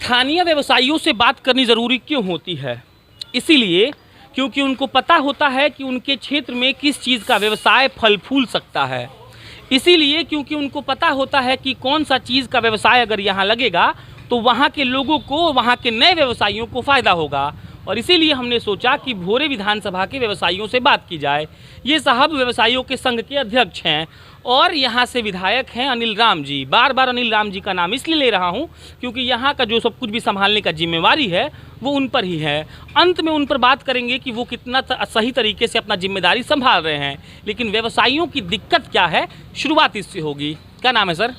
स्थानीय व्यवसायियों से बात करनी ज़रूरी क्यों होती है? इसीलिए क्योंकि उनको पता होता है कि उनके क्षेत्र में किस चीज़ का व्यवसाय फल फूल सकता है। इसीलिए क्योंकि उनको पता होता है कि कौन सा चीज़ का व्यवसाय अगर यहाँ लगेगा तो वहाँ के लोगों को, वहाँ के नए व्यवसायियों को फ़ायदा होगा। और इसीलिए हमने सोचा कि भोरे विधानसभा के व्यवसायियों से बात की जाए। ये साहब व्यवसायियों के संघ के अध्यक्ष हैं और यहाँ से विधायक हैं अनिल राम जी। बार बार अनिल राम जी का नाम इसलिए ले रहा हूँ क्योंकि यहाँ का जो सब कुछ भी संभालने का जिम्मेवारी है वो उन पर ही है। अंत में उन पर बात करेंगे कि वो कितना सही तरीके से अपना जिम्मेदारी संभाल रहे हैं। लेकिन व्यवसायियों की दिक्कत क्या है, शुरुआत इससे होगी। क्या नाम है सर?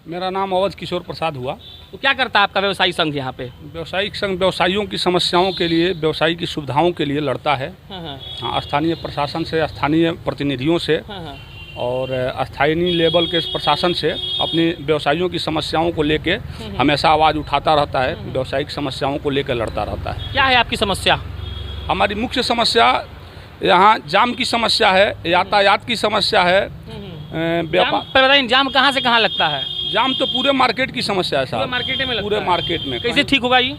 मेरा नाम अवध किशोर प्रसाद हुआ। तो क्या करता है आपका व्यवसायी संघ यहाँ पे? व्यवसायिक संघ व्यवसायियों की समस्याओं के लिए, व्यवसायी की सुविधाओं के लिए लड़ता है। हाँ, स्थानीय प्रशासन से, स्थानीय प्रतिनिधियों से और स्थानीय लेवल के प्रशासन से अपनी व्यवसायियों की समस्याओं को लेके हमेशा आवाज़ उठाता रहता है। व्यवसायिक समस्याओं को लेकर लड़ता रहता है। क्या है आपकी समस्या? हमारी मुख्य समस्या यहाँ जाम की समस्या है, यातायात की समस्या है। जाम कहाँ से कहाँ लगता है? जाम तो पूरे मार्केट की समस्या है साहब। पूरे मार्केट में लगता पूरे है। मार्केट में कैसे ठीक होगा ये?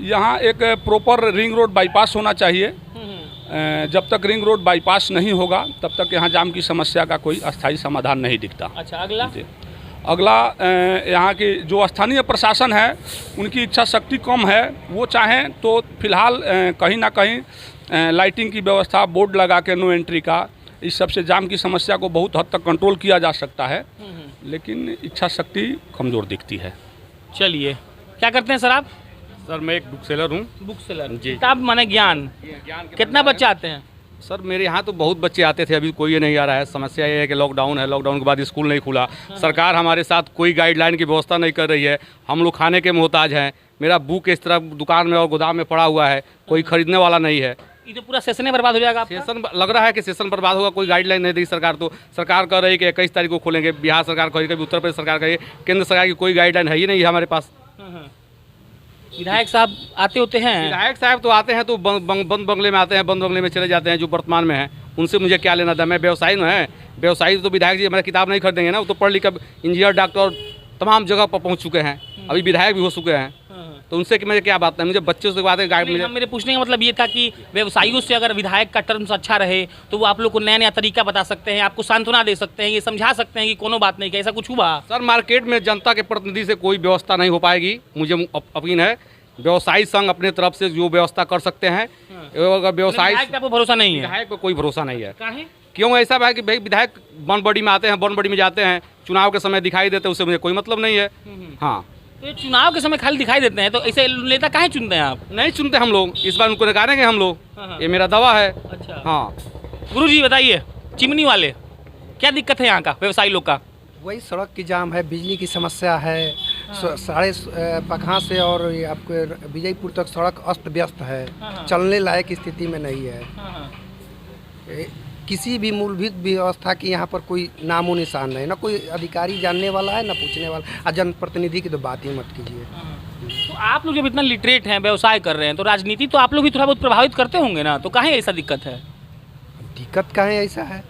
यहाँ एक प्रॉपर रिंग रोड बाईपास होना चाहिए। जब तक रिंग रोड बाईपास नहीं होगा तब तक यहाँ जाम की समस्या का कोई अस्थायी समाधान नहीं दिखता। अच्छा, अगला? अगला, यहाँ की जो स्थानीय प्रशासन है उनकी इच्छा शक्ति कम है। वो चाहें तो फिलहाल कहीं ना कहीं लाइटिंग की व्यवस्था, बोर्ड लगा के नो एंट्री का, इस सब से जाम की समस्या को बहुत हद तक कंट्रोल किया जा सकता है। लेकिन इच्छा शक्ति कमज़ोर दिखती है। चलिए, क्या करते हैं सर आप? सर मैं एक बुक सेलर हूँ। बुक सेलर जी। किताब माने ज्ञान। कितना बच्चे आते हैं? सर मेरे यहाँ तो बहुत बच्चे आते थे, अभी कोई नहीं आ रहा है। समस्या ये है कि लॉकडाउन है, लॉकडाउन के बाद स्कूल नहीं खुला। सरकार हमारे साथ कोई गाइडलाइन की व्यवस्था नहीं कर रही है। हम लोग खाने के मोहताज हैं। मेरा बुक इस तरह दुकान में और गोदाम में पड़ा हुआ है, कोई खरीदने वाला नहीं है। ये तो पूरा सेशन बर्बाद हो जाएगा आपका। सेशन लग रहा है कि सेशन बर्बाद होगा। कोई गाइडलाइन नहीं दी सरकार। तो सरकार कह रही है कि 21 तारीख को खोलेंगे। बिहार सरकार कह रही है, उत्तर प्रदेश सरकार कह रही है, केंद्र सरकार की कोई गाइडलाइन है ही नहीं है हमारे पास। विधायक साहब आते होते हैं? विधायक साहब तो आते हैं तो बंद बंगले में आते हैं, बंद बंगले में चले जाते हैं जो वर्तमान में है। उनसे मुझे क्या लेना था? मैं व्यवसायी न है। व्यवसायी तो विधायक जी हमारा किताब नहीं खरीदेंगे ना। वो तो पढ़ लिख कर इंजीनियर, डॉक्टर तमाम जगह पर पहुँच चुके हैं, अभी विधायक भी हो चुके हैं। तो उनसे कि मुझे क्या बात है? मुझे बच्चों से बात है। मेरे पूछने का मतलब ये था कि व्यवसायियों से अगर विधायक का टर्म्स अच्छा रहे तो वो आप लोग को नया नया तरीका बता सकते हैं, आपको सांत्वना दे सकते हैं, ये समझा सकते हैं कि कोनो बात नहीं, कि ऐसा कुछ हुआ? सर मार्केट में जनता के प्रतिनिधि से कोई व्यवस्था नहीं हो पाएगी। मुझे यकीन है व्यवसायी संघ अपने तरफ से जो व्यवस्था कर सकते हैं। अगर व्यवसायी आपको भरोसा नहीं है? विधायक पर कोई भरोसा नहीं है। काहे? क्यों ऐसा है कि भाई विधायक बनबड़ी में आते हैं, बनबड़ी में जाते हैं, चुनाव के समय दिखाई देते हैं, उससे मुझे कोई मतलब नहीं है। हाँ, तो चुनाव के समय खाली दिखाई देते हैं, तो ऐसे नेता काहे चुनते हैं आप? नहीं चुनते हम लोग, इस बार उनको नकारेंगे हम लोग। ये मेरा दावा है। अच्छा। हाँ गुरुजी बताइए, चिमनी वाले क्या दिक्कत है यहाँ का व्यवसायी लोग का? वही सड़क की जाम है, बिजली की समस्या है। साढ़े पखा से और ये आपके विजयपुर तक सड़क अस्त व्यस्त है, चलने लायक स्थिति में नहीं है। किसी भी मूलभूत व्यवस्था की यहाँ पर कोई नामो निशान नहीं, ना कोई अधिकारी जानने वाला है, ना पूछने वाला। और जनप्रतिनिधि की तो बात ही मत कीजिए। तो आप लोग जब इतना लिटरेट हैं, व्यवसाय कर रहे हैं, तो राजनीति तो आप लोग भी थोड़ा बहुत प्रभावित करते होंगे ना, तो काहे ऐसा दिक्कत है? दिक्कत काहे ऐसा है?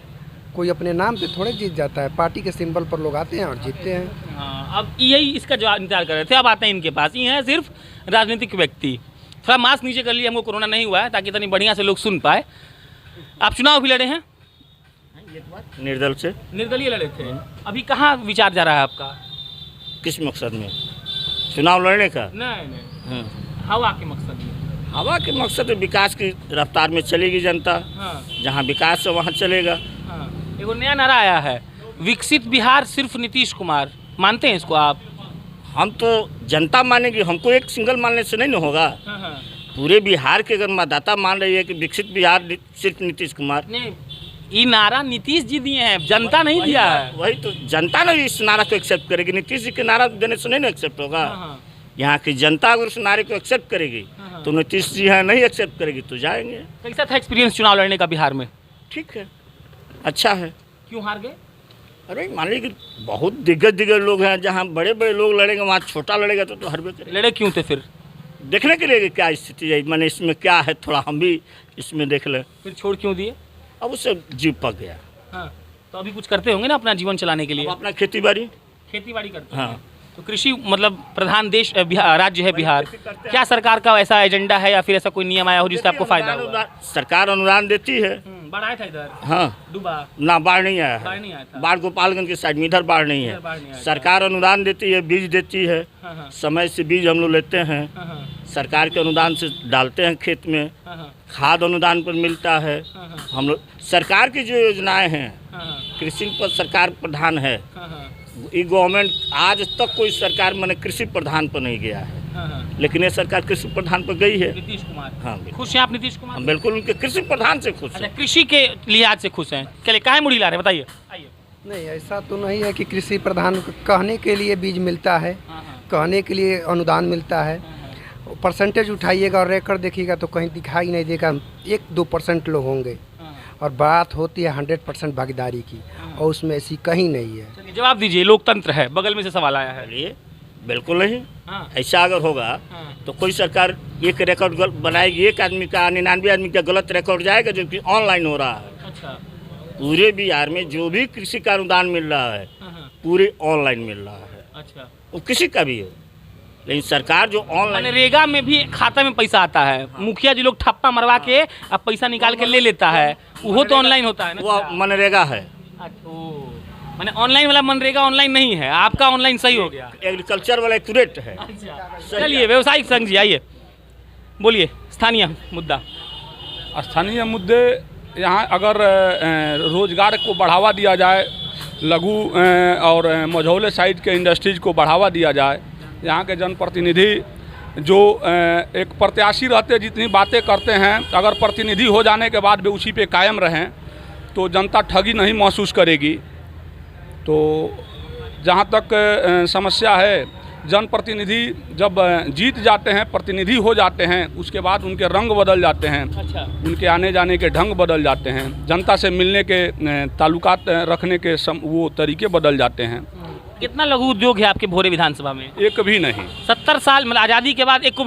कोई अपने नाम पे थोड़े जीत जाता है। पार्टी के सिंबल पर लोग आते हैं और जीतते हैं। हाँ, अब यही इसका जवाब इंतजार कर रहे थे। अब आते हैं इनके पास। ये हैं सिर्फ राजनीतिक व्यक्ति। थोड़ा मास्क नीचे कर लिए, हमको कोरोना नहीं हुआ है, ताकि इतनी बढ़िया से लोग सुन पाए। आप चुनाव भी लड़े हैं? निर्दल से। निर्दलीय लड़े थे। अभी कहाँ विचार जा रहा है आपका? किस मकसद में चुनाव लड़ने का? नहीं, हवा के मकसद में। हवा के मकसद विकास की रफ्तार में चलेगी जनता। जहाँ विकास है वहाँ चलेगा। एगो नया नारा आया है, विकसित बिहार सिर्फ नीतीश कुमार। मानते हैं इसको आप? हम तो जनता मानेगी, हमको एक सिंगल मानने से नहीं न होगा। पूरे बिहार के अगर मतदाता मान रही है कि विकसित बिहार सिर्फ नीतीश कुमार। नहीं, ये नारा नीतीश जी दिए हैं, जनता नहीं दिया है। वही तो जनता ने इस नारा को एक्सेप्ट करेगी। नीतीश जी के नारा देने से नहीं ना एक्सेप्ट होगा। यहाँ की जनता अगर उस नारे को एक्सेप्ट करेगी तो नीतीश जी यहाँ नहीं एक्सेप्ट करेगी तो जाएंगे। कैसा था एक्सपीरियंस चुनाव लड़ने का बिहार में? ठीक है, अच्छा है। क्यों हार गए? अरे मान लीजिए कि बहुत दिग्गज लोग हैं, जहाँ बड़े बड़े लोग लड़ेंगे वहाँ छोटा लड़ेगा तो हर करेगा। लड़े क्यों थे फिर? देखने के लिए कि क्या स्थिति है, मैंने इसमें क्या है, थोड़ा हम भी इसमें देख लें। फिर छोड़ क्यों दिए? अब उससे जीव पक गया। हाँ, तो अभी कुछ करते होंगे ना अपना जीवन चलाने के लिए? अपना खेती बाड़ी करते हैं। हाँ, तो कृषि मतलब प्रधान देश राज्य है बिहार, क्या सरकार का ऐसा एजेंडा है या फिर ऐसा कोई नियम आया हो जिससे आपको फायदा हुआ? सरकार अनुदान देती है। बाढ़ आया था इधर? हाँ, डूबा? ना बाढ़ नहीं आया बाढ़ है। नहीं आया था। बाढ़ गोपालगंज के साइड में, इधर बाढ़ नहीं इधर बाढ़ नहीं है। आया था। सरकार अनुदान देती है, बीज देती है, हाँ, हाँ, समय से बीज हम लोग लेते हैं, हाँ, हाँ, सरकार के अनुदान से डालते हैं खेत में, हाँ, हाँ, खाद अनुदान पर मिलता है। हाँ, हाँ, हम लोग सरकार की जो योजनाएं हैं, हाँ, हाँ, कृषि पर सरकार प्रधान है। हाँ, हाँ, ये गवर्नमेंट आज तक कोई सरकार मैंने कृषि प्रधान पर नहीं गया है, हाँ, हाँ। लेकिन ये सरकार कृषि प्रधान पर गई है। नीतीश कुमार, हाँ, बिल्कुल। खुश हैं आप नीतीश कुमार? हम बिल्कुल उनके कृषि प्रधान से खुश अच्छा, हैं। कृषि के लिहाज से खुश हैं? चलिए, काहे मुड़ी ला रहे हैं बताइए? आइए। नहीं, ऐसा तो नहीं है कि कृषि प्रधान को कहने के लिए बीज मिलता है, हाँ, हाँ, कहने के लिए अनुदान मिलता है। हाँ, परसेंटेज उठाइएगा और रेकॉर्ड देखिएगा तो कहीं दिखाई नहीं देगा, 1-2% लोग होंगे, हाँ। और बात होती है 100% भागीदारी की, और उसमें ऐसी कहीं नहीं है। चलिए, जवाब दीजिए, लोकतंत्र है। बगल में से सवाल आया है। चलिए, बिल्कुल नहीं। हाँ, ऐसा अगर होगा हाँ, तो कोई सरकार एक रिकॉर्ड बनाएगी, एक आदमी का 99 आदमी का गलत रिकॉर्ड जाएगा, जो कि ऑनलाइन हो रहा है। अच्छा, पूरे बिहार में जो भी कृषि का अनुदान मिल रहा है, हाँ, हाँ, पूरे ऑनलाइन मिल रहा है। अच्छा। वो किसी का भी हो, लेकिन सरकार जो ऑनलाइन, मनरेगा में भी खाता में पैसा आता है, मुखिया जी लोग ठप्पा मरवा के अब पैसा निकाल के ले लेता है, वो तो ऑनलाइन होता है ना? वो मनरेगा है। मैंने ऑनलाइन वाला मनरेगा ऑनलाइन नहीं है, आपका ऑनलाइन सही हो गया। एग्रीकल्चर वाला एक्यूरेट है। चलिए, व्यवसायिक संघ जी आइए, बोलिए स्थानीय मुद्दा। स्थानीय मुद्दे यहाँ अगर रोजगार को बढ़ावा दिया जाए, लघु और मझौले साइज के इंडस्ट्रीज को बढ़ावा दिया जाए, यहाँ के जनप्रतिनिधि जो एक प्रत्याशी रहते जितनी बातें करते हैं, अगर प्रतिनिधि हो जाने के बाद भी उसी पे कायम रहें तो जनता ठगी नहीं महसूस करेगी। तो जहाँ तक समस्या है, जनप्रतिनिधि जब जीत जाते हैं, प्रतिनिधि हो जाते हैं, उसके बाद उनके रंग बदल जाते हैं, अच्छा, उनके आने जाने के ढंग बदल जाते हैं, जनता से मिलने के ताल्लुकात रखने के वो तरीके बदल जाते हैं। कितना लघु उद्योग है आपके भोरे विधानसभा में? एक भी नहीं। 70 साल मतलब आज़ादी के बाद एक को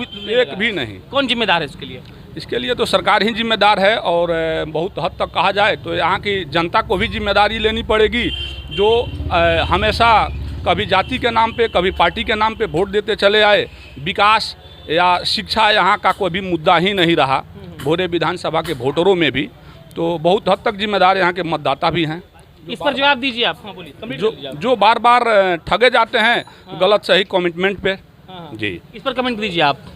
भी नहीं। कौन जिम्मेदार है इसके लिए? इसके लिए तो सरकार ही जिम्मेदार है, और बहुत हद तक कहा जाए तो यहाँ की जनता को भी जिम्मेदारी लेनी पड़ेगी, जो हमेशा कभी जाति के नाम पे, कभी पार्टी के नाम पे वोट देते चले आए। विकास या शिक्षा यहाँ का कोई भी मुद्दा ही नहीं रहा भोरे विधानसभा के वोटरों में भी। तो बहुत हद तक जिम्मेदार यहाँ के मतदाता भी हैं। इस पर जवाब दीजिए आप। हाँ, बोलिए। जो बार बार ठगे जाते हैं गलत सही कमिटमेंट पे। जी, इस पर कमेंट दीजिए आप।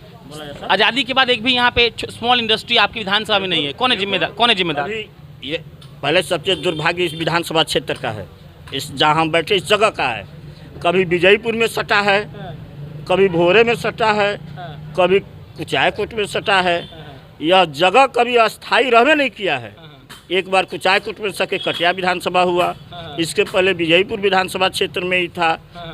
आज़ादी के बाद एक भी यहाँ पे स्मॉल इंडस्ट्री आपकी विधानसभा में नहीं है, कौन है जिम्मेदार? कौन है जिम्मेदार? अभी ये पहले सबसे दुर्भाग्य इस विधानसभा क्षेत्र का है, इस जहाँ हम बैठे इस जगह का है। कभी विजयपुर में सटा है, कभी भोरे में सटा है, कभी कुचायकोट में सटा है। यह जगह कभी अस्थायी रहने नहीं किया है। एक बार कुचायकोट में सके कटिया विधानसभा हुआ, इसके पहले विजयपुर विधानसभा क्षेत्र में ही था,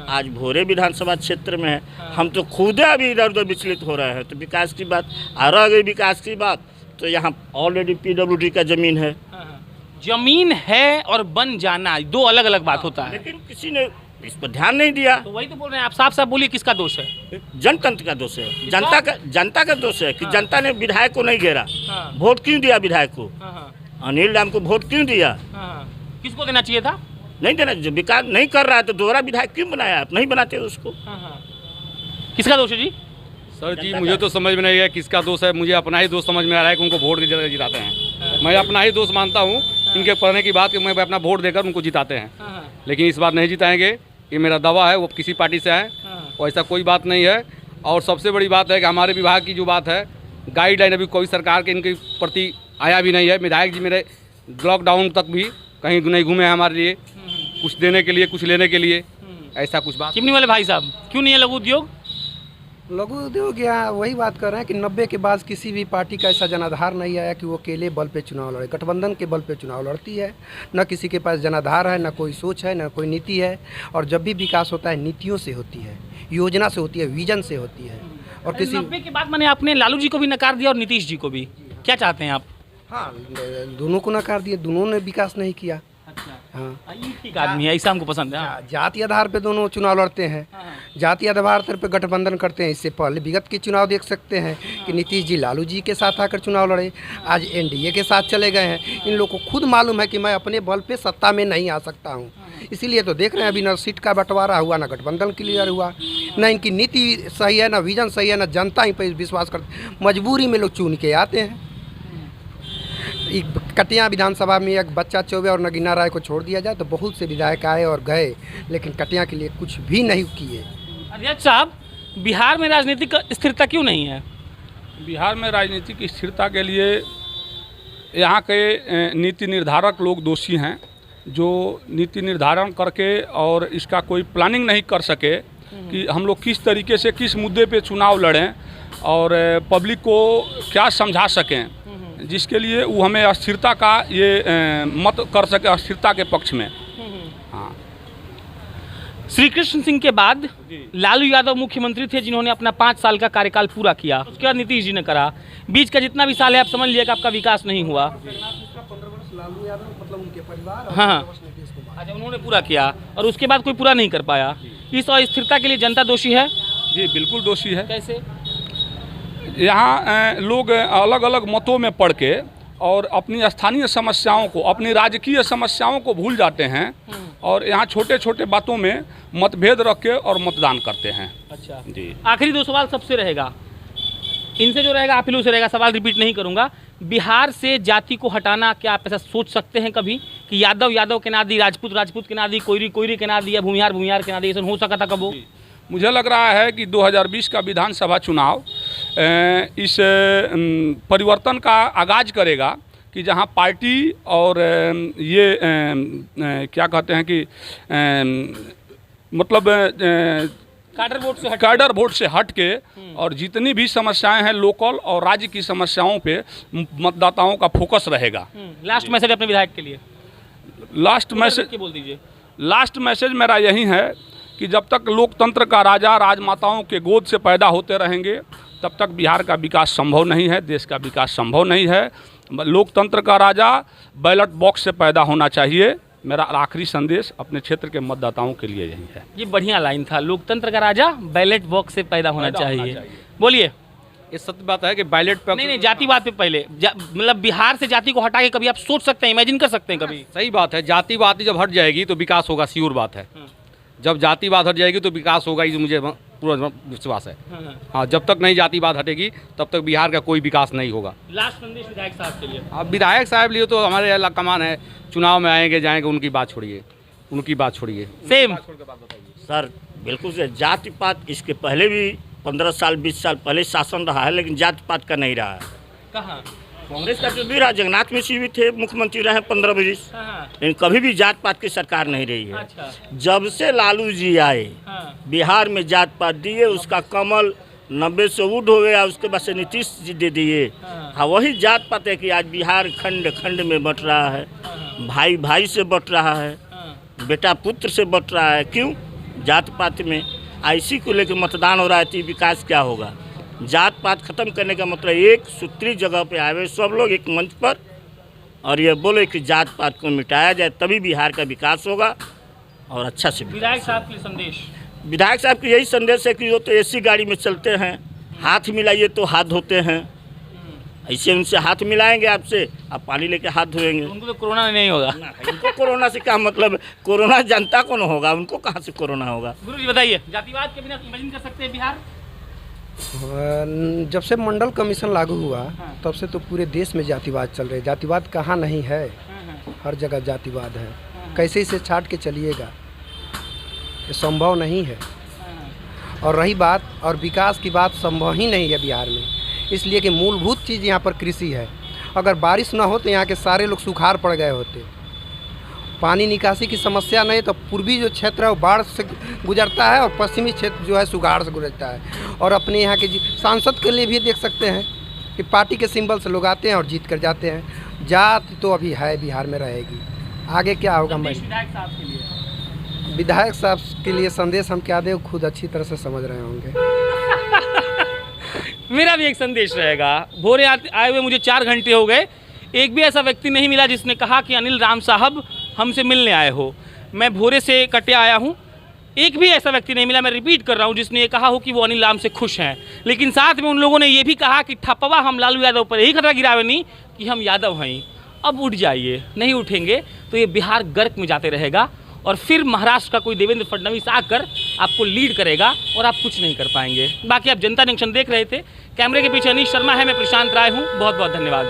आज भोरे विधानसभा क्षेत्र में है। हम तो खुद अभी इधर उधर विचलित हो रहे हैं। तो विकास की बात आ रह गई, विकास की बात तो यहाँ ऑलरेडी PWD का जमीन है। जमीन है और बन जाना दो अलग अलग बात होता है, लेकिन किसी ने इस पर ध्यान नहीं दिया। तो वही तो बोल रहे हैं आप। साफ साफ बोलिए, किसका दोष है? जनतंत्र का दोष है, जनता का दोष है कि जनता ने विधायक को नहीं घेरा। हाँ। वोट क्यों दिया विधायक को? हाँ, अनिल राम को वोट क्यों दिया? हाँ, किसको देना चाहिए था? नहीं देना। जो विकास नहीं कर रहा है तो दोहरा विधायक क्यों बनाया? आप नहीं बनाते उसको। किसका दोष है जी? सर जी, मुझे तो समझ में नहीं है किसका दोष है। मुझे अपना ही दोष समझ में आ रहा है कि उनको वोट के जरिए जिताते हैं। मैं अपना ही दोष मानता हूँ इनके पढ़ने की बात कि मैं अपना वोट देकर उनको जिताते हैं, लेकिन इस बार नहीं जिताएंगे। ये मेरा दावा है, वो किसी पार्टी से है, और ऐसा कोई बात नहीं है। और सबसे बड़ी बात है कि हमारे विभाग की जो बात है, गाइडलाइन अभी कोई सरकार के इनके प्रति आया भी नहीं है। विधायक जी मेरे लॉकडाउन तक भी कहीं नहीं घूमे हैं हमारे लिए, कुछ देने के लिए, कुछ लेने के लिए, ऐसा कुछ बात। चिमनी वाले भाई साहब, क्यों नहीं है लघु उद्योग? लघु उद्योग यहाँ वही बात कर रहे हैं कि 90 के बाद किसी भी पार्टी का ऐसा जनाधार नहीं आया कि वो अकेले बल पे चुनाव लड़े। गठबंधन के बल पे चुनाव लड़ती है, न किसी के पास जनाधार है, न कोई सोच है, न कोई नीति है। और जब भी विकास होता है नीतियों से होती है, योजना से होती है, विजन से होती है। और किसी 90 के बाद मैंने आपने लालू जी को भी नकार दिया और नीतीश जी को भी, क्या चाहते हैं आप? हाँ, दोनों को नकार दिए, दोनों ने विकास नहीं किया। अच्छा, हाँ, ये ठीक आदमी है, ऐसा हमको पसंद है। हाँ। जाति आधार पे दोनों चुनाव लड़ते हैं, जाति आधार पर गठबंधन करते हैं। इससे पहले विगत के चुनाव देख सकते हैं कि नीतीश जी लालू जी के साथ आकर चुनाव लड़े, आज एनडीए के साथ चले गए हैं। इन लोगों को खुद मालूम है कि मैं अपने बल पे सत्ता में नहीं आ सकता हूँ, इसीलिए तो देख रहे हैं अभी न सीट का बंटवारा हुआ, ना गठबंधन क्लियर हुआ, ना इनकी नीति सही है, ना विजन सही है, ना जनता ही पर विश्वास करते। मजबूरी में लोग चुन के आते हैं। कटिया विधानसभा में एक बच्चा चौबे और नगीना राय को छोड़ दिया जाए तो बहुत से विधायक आए और गए, लेकिन कटिया के लिए कुछ भी नहीं किए। अध्यक्ष साहब, बिहार में राजनीतिक स्थिरता क्यों नहीं है? बिहार में राजनीतिक स्थिरता के लिए यहाँ के नीति निर्धारक लोग दोषी हैं, जो नीति निर्धारण करके और इसका कोई प्लानिंग नहीं कर सके कि हम लोग किस तरीके से किस मुद्दे पे चुनाव लड़ें और पब्लिक को क्या समझा सकें, जिसके लिए वो हमें अस्थिरता का ये मत कर सके, अस्थिरता के पक्ष में। हाँ, श्री कृष्ण सिंह के बाद लालू यादव मुख्यमंत्री थे, जिन्होंने अपना 5 साल का कार्यकाल पूरा किया। उसके बाद नीतीश जी ने करा। बीच का जितना भी साल है आप समझ लिया कि आपका विकास नहीं हुआ। लालू यादव मतलब उनके परिवार, हाँ, अच्छा, उन्होंने पूरा किया और उसके बाद कोई पूरा नहीं कर पाया। इस अस्थिरता के लिए जनता दोषी है? जी बिल्कुल दोषी है। कैसे? यहाँ लोग अलग अलग मतों में पढ़ के और अपनी स्थानीय समस्याओं को, अपनी राजकीय समस्याओं को भूल जाते हैं और यहाँ छोटे छोटे बातों में मतभेद रख के और मतदान करते हैं। अच्छा जी, आखिरी 2 सवाल सबसे रहेगा, इनसे जो रहेगा आप ही लोग से रहेगा, सवाल रिपीट नहीं करूंगा। बिहार से जाति को हटाना, क्या आप ऐसा सोच सकते हैं कभी कि यादव यादव के ना दी, राजपूत राजपूत के ना दी, कोयरी कोयरी के ना दी, या भूमिहार भूमिहार के ना दी? ऐसा हो सका था कब? मुझे लग रहा है कि 2020 का विधानसभा चुनाव इस परिवर्तन का आगाज करेगा कि जहां पार्टी और ये क्या कहते हैं कि मतलब कैडर वोट से हट के और जितनी भी समस्याएं हैं लोकल और राज्य की समस्याओं पे मतदाताओं का फोकस रहेगा। लास्ट मैसेज अपने विधायक के लिए? लास्ट मैसेज बोल दीजिए। लास्ट मैसेज मेरा यही है कि जब तक लोकतंत्र का राजा राजमाताओं के गोद से पैदा होते रहेंगे तब तक बिहार का विकास संभव नहीं है, देश का विकास संभव नहीं है। लोकतंत्र का राजा बैलेट बॉक्स से पैदा होना चाहिए। मेरा आखिरी संदेश अपने क्षेत्र के मतदाताओं के लिए यही है। ये बढ़िया लाइन था, लोकतंत्र का राजा बैलेट बॉक्स से पैदा होना चाहिए। बोलिए। ये सत्य बात है कि बैलेट पे नहीं, जातिवाद पे पहले मतलब बिहार से जाति को हटा के कभी आप सोच सकते हैं, इमेजिन कर सकते हैं कभी? सही बात है, जातिवाद जब हट जाएगी तो विकास होगा, श्योर बात है। जब जातिवाद हट जाएगी तो विकास होगा, ये मुझे पूरा विश्वास है। हाँ, जब तक नहीं जातिवाद हटेगी तब तक बिहार का कोई विकास नहीं होगा। लास्ट संदेश विधायक साहब के लिए? अब विधायक साहब लिए तो हमारे अलग कमान है, चुनाव में आएंगे जाएंगे, उनकी बात छोड़िए, उनकी बात छोड़िए। सेम सर बिल्कुल से जाति पात इसके पहले भी 15 साल 20 साल पहले शासन रहा है, लेकिन जाति पात का नहीं रहा है। कहाँ? कांग्रेस का जो भी रहा, जगन्नाथ मिश्र भी थे, मुख्यमंत्री रहे 15-20, लेकिन कभी भी जात पात की सरकार नहीं रही है। अच्छा। जब से लालू जी आए बिहार में जात पात दिए, उसका कमल 90 से उठ हो गया, उसके बाद से नीतीश जी दे दिए। हाँ, वही जात पात है कि आज बिहार खंड खंड में बट रहा है, भाई भाई से बट रहा है, बेटा पुत्र से बट रहा है। क्यों? जात पात में आईसी को लेकर मतदान हो रहा है, तो विकास क्या होगा? जात पात खत्म करने का मतलब एक सूत्री जगह पे आवे सब लोग एक मंच पर और ये बोले कि जात पात को मिटाया जाए, तभी बिहार का विकास होगा और अच्छा से। विधायक साहब के संदेश? विधायक साहब की यही संदेश है कि वो तो एसी गाड़ी में चलते हैं, हाथ मिलाइए तो हाथ धोते हैं, ऐसे उनसे हाथ मिलाएंगे आपसे, आप पानी लेके हाथ धोएंगे। उनको तो कोरोना नहीं होगा। उनको कोरोना से क्या मतलब? कोरोना जनता को न होगा, उनको कहाँ से कोरोना होगा? गुरु जी बताइए, जातिवाद के बिना इमेजिन कर सकते हैं बिहार? जब से मंडल कमीशन लागू हुआ तब से तो पूरे देश में जातिवाद चल रहे। जातिवाद कहाँ नहीं है, हर जगह जातिवाद है। कैसे इसे छाट के चलिएगा? ये संभव नहीं है। और रही बात और विकास की बात, संभव ही नहीं है बिहार में, इसलिए कि मूलभूत चीज़ यहाँ पर कृषि है। अगर बारिश ना हो तो यहाँ के सारे लोग सुखाड़ पड़ गए होते। पानी निकासी की समस्या नहीं तो पूर्वी जो क्षेत्र है वो बाढ़ से गुजरता है और पश्चिमी क्षेत्र जो है सुगाड़ से गुजरता है। और अपने यहाँ के सांसद के लिए भी देख सकते हैं कि पार्टी के सिंबल से लोग आते हैं और जीत कर जाते हैं। जाति तो अभी है, बिहार में रहेगी, आगे क्या होगा? मैं विधायक साहब के लिए संदेश हम क्या दें, खुद अच्छी तरह से समझ रहे होंगे। मेरा भी एक संदेश रहेगा। भोरे आए हुए मुझे 4 घंटे हो गए, एक भी ऐसा व्यक्ति नहीं मिला जिसने कहा कि अनिल राम साहब हमसे मिलने आए हो। मैं भोरे से कटिया आया हूँ, एक भी ऐसा व्यक्ति नहीं मिला, मैं रिपीट कर रहा हूँ, जिसने ये कहा हो कि वो अनिल लाम से खुश हैं। लेकिन साथ में उन लोगों ने ये भी कहा कि ठप्पवा हम लालू यादव पर यही खतरा गिरावे नहीं कि हम यादव हैं। अब उठ जाइए, नहीं उठेंगे तो ये बिहार गर्क में जाते रहेगा और फिर महाराष्ट्र का कोई देवेंद्र फडणवीस आकर आपको लीड करेगा और आप कुछ नहीं कर पाएंगे। बाकी आप जनता जंक्शन देख रहे थे, कैमरे के पीछे अनीश शर्मा है, मैं प्रशांत राय हूँ। बहुत बहुत धन्यवाद।